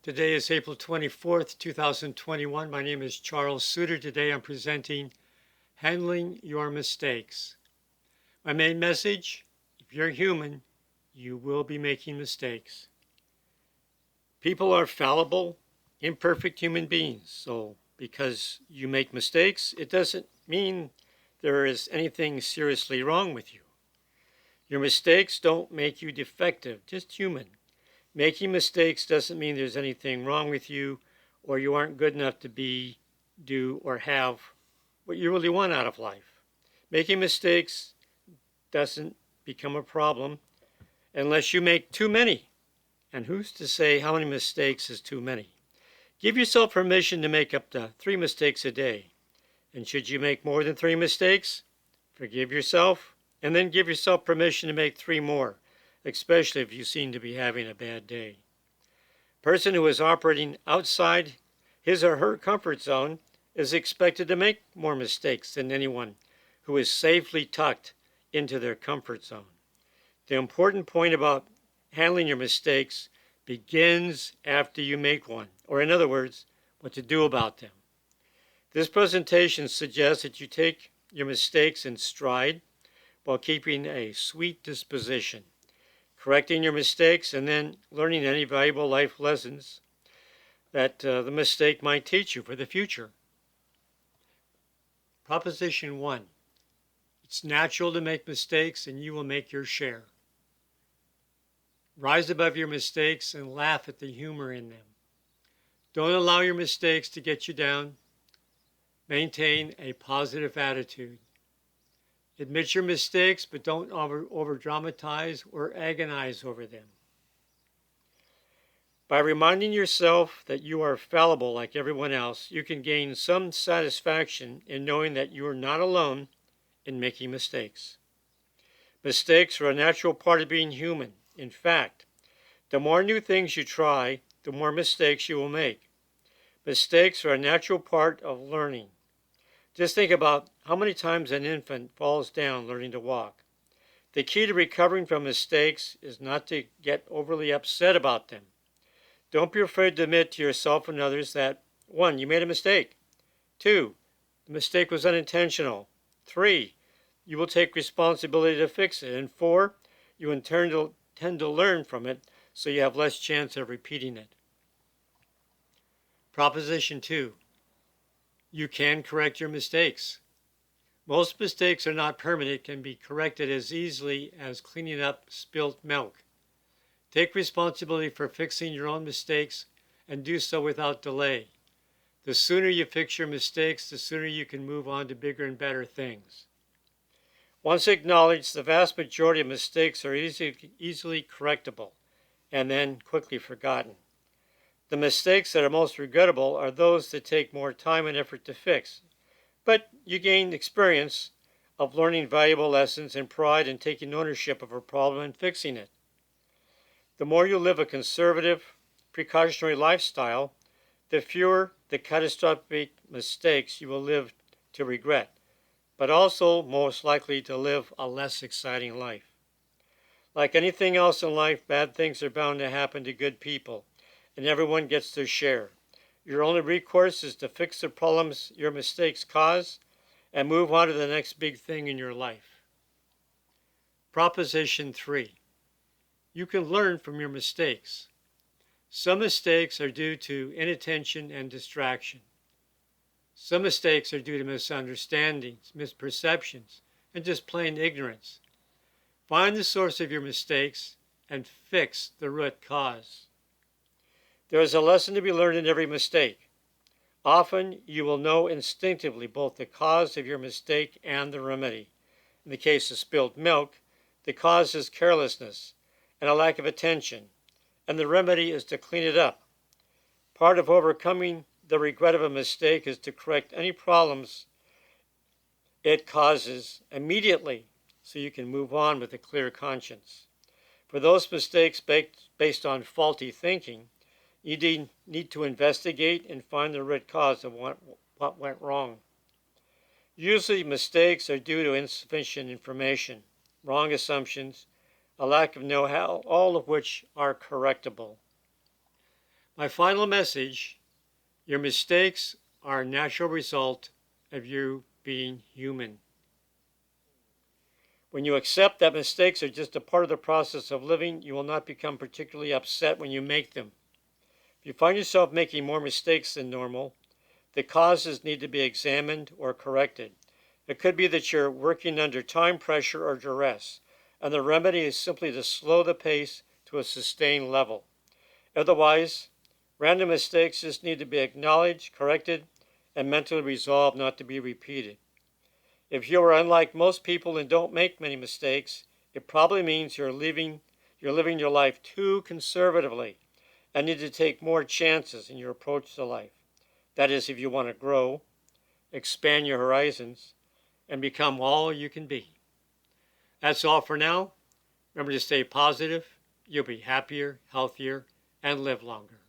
Today is April 24th, 2021. My name is Charles Suter. Today I'm presenting Handling Your Mistakes. My main message, if you're human, you will be making mistakes. People are fallible, imperfect human beings. So because you make mistakes, it doesn't mean there is anything seriously wrong with you. Your mistakes don't make you defective, just human. Making mistakes doesn't mean there's anything wrong with you or you aren't good enough to be, do, or have what you really want out of life. Making mistakes doesn't become a problem unless you make too many. And who's to say how many mistakes is too many? Give yourself permission to make up to 3 mistakes a day. And should you make more than 3 mistakes, forgive yourself and then give yourself permission to make 3 more, especially if you seem to be having a bad day. A person who is operating outside his or her comfort zone is expected to make more mistakes than anyone who is safely tucked into their comfort zone. The important point about handling your mistakes begins after you make one, or in other words, what to do about them. This presentation suggests that you take your mistakes in stride while keeping a sweet disposition, correcting your mistakes, and then learning any valuable life lessons that the mistake might teach you for the future. Proposition 1. It's natural to make mistakes and you will make your share. Rise above your mistakes and laugh at the humor in them. Don't allow your mistakes to get you down. Maintain a positive attitude. Admit your mistakes, but don't over-dramatize or agonize over them. By reminding yourself that you are fallible like everyone else, you can gain some satisfaction in knowing that you are not alone in making mistakes. Mistakes are a natural part of being human. In fact, the more new things you try, the more mistakes you will make. Mistakes are a natural part of learning. Just think about how many times an infant falls down learning to walk. The key to recovering from mistakes is not to get overly upset about them. Don't be afraid to admit to yourself and others that 1. You made a mistake. 2. The mistake was unintentional. 3. You will take responsibility to fix it. And 4. You tend to learn from it so you have less chance of repeating it. Proposition 2. You can correct your mistakes. Most mistakes are not permanent, can be corrected as easily as cleaning up spilt milk. Take responsibility for fixing your own mistakes and do so without delay. The sooner you fix your mistakes, the sooner you can move on to bigger and better things. Once acknowledged, the vast majority of mistakes are easily correctable and then quickly forgotten. The mistakes that are most regrettable are those that take more time and effort to fix. But you gain experience of learning valuable lessons and pride in taking ownership of a problem and fixing it. The more you live a conservative, precautionary lifestyle, the fewer the catastrophic mistakes you will live to regret, but also most likely to live a less exciting life. Like anything else in life, bad things are bound to happen to good people, and everyone gets their share. Your only recourse is to fix the problems your mistakes cause and move on to the next big thing in your life. Proposition 3. You can learn from your mistakes. Some mistakes are due to inattention and distraction. Some mistakes are due to misunderstandings, misperceptions, and just plain ignorance. Find the source of your mistakes and fix the root cause. There is a lesson to be learned in every mistake. Often you will know instinctively both the cause of your mistake and the remedy. In the case of spilled milk, the cause is carelessness and a lack of attention, and the remedy is to clean it up. Part of overcoming the regret of a mistake is to correct any problems it causes immediately so you can move on with a clear conscience. For those mistakes based on faulty thinking, you need to investigate and find the root cause of what went wrong. Usually mistakes are due to insufficient information, wrong assumptions, a lack of know-how, all of which are correctable. My final message: your mistakes are a natural result of you being human. When you accept that mistakes are just a part of the process of living, you will not become particularly upset when you make them. If you find yourself making more mistakes than normal, the causes need to be examined or corrected. It could be that you're working under time pressure or duress, and the remedy is simply to slow the pace to a sustained level. Otherwise, random mistakes just need to be acknowledged, corrected, and mentally resolved not to be repeated. If you are unlike most people and don't make many mistakes, it probably means you're living your life too conservatively and need to take more chances in your approach to life. That is, if you want to grow, expand your horizons, and become all you can be. That's all for now. Remember to stay positive. You'll be happier, healthier, and live longer.